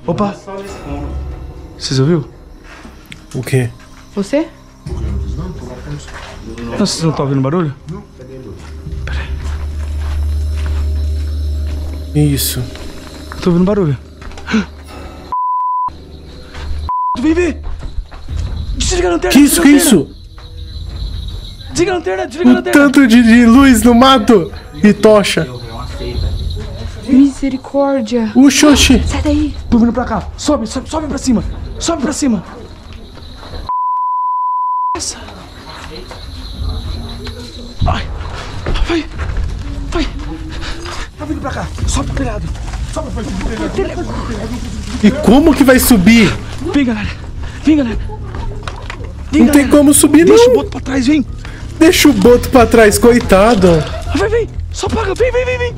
Opa! Vocês ouviram? O quê? Você? Não, vocês não estão ouvindo barulho? Não. Isso. Eu tô ouvindo barulho. Vem ver! Desliga a lanterna! Que isso, que isso? Desliga a lanterna, desliga a O lanterna! tanto de luz no mato e tocha. Misericórdia. Oxi. Sai daí. Tô vindo pra cá. Sobe, sobe, sobe pra cima. Sobe pra cima. Essa. Vai. Vai. Vai. Tá vindo pra cá. Sobe pro telhado. Sobe pro telhado. E como que vai subir? Vem, galera. Vem, galera. Vem, Não galera. tem como subir, Deixa o não. boto pra trás, vem. Deixa o boto pra trás, coitado. Vai, vem. Só paga. Vem, vem, vem, vem.